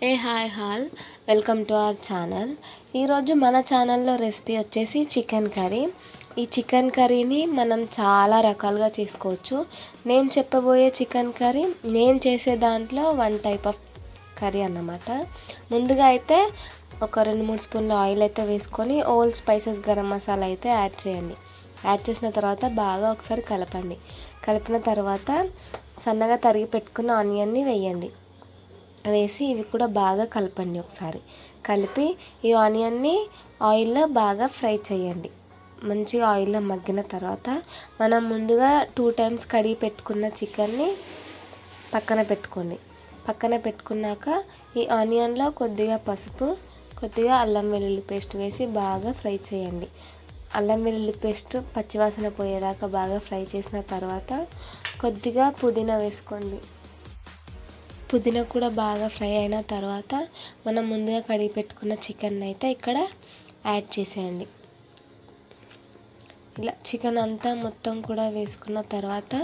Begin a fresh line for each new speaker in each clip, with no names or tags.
A hi hall welcome to our channel. ఈరోజు మన ఛానల్లో రెసిపీ వచ్చేసి చికెన్ కర్రీ. ఈ చికెన్ కర్రీని మనం చాలా రకాలుగా చేసుకోవచ్చు. నేను చెప్పబోయే చికెన్ కర్రీ నేను చేసే దాంట్లో వన్ టైప్ ఆఫ్ కర్రీ అన్నమాట. ముందుగా అయితే ఒక 2-3 స్పూన్ల ఆయిల్ అయితే వేసుకొని ఓల్ స్పైసెస్ గరం మసాలా అయితే యాడ్ చేయండి. యాడ్ చేసిన తర్వాత బాగా ఒకసారి కలపండి. కలిపిన తర్వాత సన్నగా తరిగి పెట్టుకున్న ఆనియన్ని వేయండి. వేసి ఇవి కూడా బాగా కలపండి. ఒకసారి కలిపి ఈ ఆనియన్ని ఆయిల్లో బాగా ఫ్రై చేయండి. మంచిగా ఆయిల్లో మగ్గిన తర్వాత మనం ముందుగా 2 టైమ్స్ కడిగి పెట్టుకున్న చికెన్ని పక్కన పెట్టుకోండి. పక్కన పెట్టుకున్నాక ఈ ఆనియన్లో కొద్దిగా పసుపు, కొద్దిగా అల్లం వెల్లుల్లి పేస్ట్ వేసి బాగా ఫ్రై చేయండి. అల్లం వెల్లుల్లి పేస్ట్ పచ్చివాసన పోయేదాకా బాగా ఫ్రై చేసిన తర్వాత కొద్దిగా పుదీనా వేసుకోండి. పుదీనా కూడా బాగా ఫ్రై అయిన తర్వాత మనం ముందుగా కడిగి పెట్టుకున్న చికెన్ అయితే ఇక్కడ యాడ్ చేసేయండి. ఇలా చికెన్ అంతా మొత్తం కూడా వేసుకున్న తర్వాత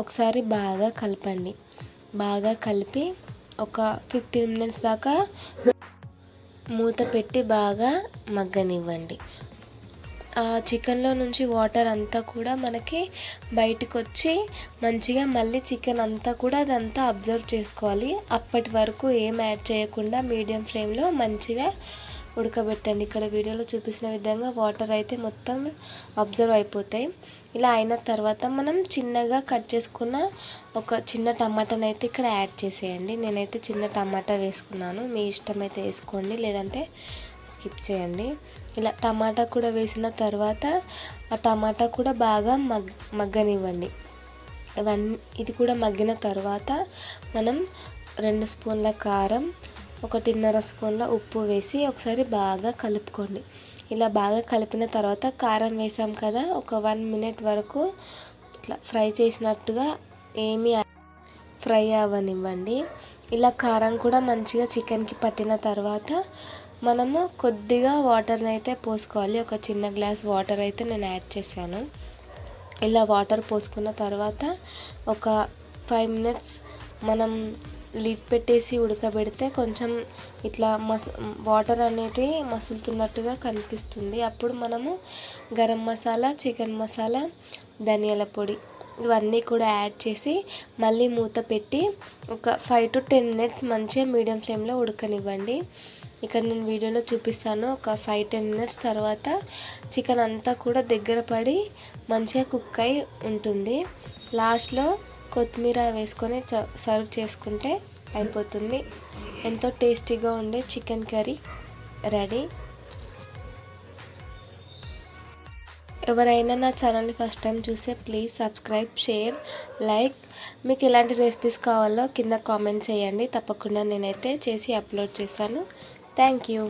ఒకసారి బాగా కలపండి. బాగా కలిపి ఒక 15 మినిట్స్ దాకా మూత పెట్టి బాగా మగ్గనివ్వండి. ఆ చికెన్లో నుంచి వాటర్ అంతా కూడా మనకి బయటకు వచ్చి మంచిగా మళ్ళీ చికెన్ అంతా కూడా అదంతా అబ్జర్వ్ చేసుకోవాలి. అప్పటి వరకు ఏం యాడ్ చేయకుండా మీడియం ఫ్లేమ్లో మంచిగా ఉడకబెట్టండి. ఇక్కడ వీడియోలో చూపించిన విధంగా వాటర్ అయితే మొత్తం అబ్జర్వ్ అయిపోతాయి. ఇలా అయిన తర్వాత మనం చిన్నగా కట్ చేసుకున్న ఒక చిన్న టమాటాని అయితే ఇక్కడ యాడ్ చేసేయండి. నేనైతే చిన్న టమాటా వేసుకున్నాను. మీ ఇష్టం అయితే వేసుకోండి, లేదంటే స్కిప్ చేయండి. ఇలా టమాటా కూడా వేసిన తర్వాత ఆ టమాటా కూడా బాగా మగ్గనివ్వండి. ఇది కూడా మగ్గిన తర్వాత మనం 2 స్పూన్ల కారం, 1.5 స్పూన్ల ఉప్పు వేసి ఒకసారి బాగా కలుపుకోండి. ఇలా బాగా కలిపిన తర్వాత కారం వేసాం కదా, ఒక 1 మినిట్ వరకు ఇట్లా ఫ్రై చేసినట్టుగా ఏమీ ఫ్రై అవ్వనివ్వండి. ఇలా కారం కూడా మంచిగా చికెన్కి పట్టిన తర్వాత మనము కొద్దిగా వాటర్ని అయితే పోసుకోవాలి. ఒక చిన్న గ్లాస్ వాటర్ అయితే నేను యాడ్ చేశాను. ఇలా వాటర్ పోసుకున్న తర్వాత ఒక 5 మినిట్స్ మనం లిడ్ పెట్టేసి ఉడకబెడితే కొంచెం ఇట్లా వాటర్ అనేటివి మసులుతున్నట్టుగా కనిపిస్తుంది. అప్పుడు మనము గరం మసాలా, చికెన్ మసాలా, ధనియాల పొడి ఇవన్నీ కూడా యాడ్ చేసి మళ్ళీ మూత పెట్టి ఒక 5 to 10 మినిట్స్ మంచిగా మీడియం ఫ్లేమ్లో ఉడకనివ్వండి. ఇక్కడ నేను వీడియోలో చూపిస్తాను. ఒక 5-10 మినిట్స్ తర్వాత చికెన్ అంతా కూడా దగ్గర పడి మంచిగా కుక్ అయి ఉంటుంది. లాస్ట్లో కొత్తిమీర వేసుకొని సర్వ్ చేసుకుంటే అయిపోతుంది. ఎంతో టేస్టీగా ఉండే చికెన్ కర్రీ రెడీ. ఎవరైనా నా ఛానల్ని ఫస్ట్ టైం చూస్తే ప్లీజ్ సబ్స్క్రైబ్, షేర్, లైక్. మీకు ఎలాంటి రెసిపీస్ కావాలో కింద కామెంట్ చేయండి. తప్పకుండా నేనైతే చేసి అప్లోడ్ చేస్తాను. Thank you.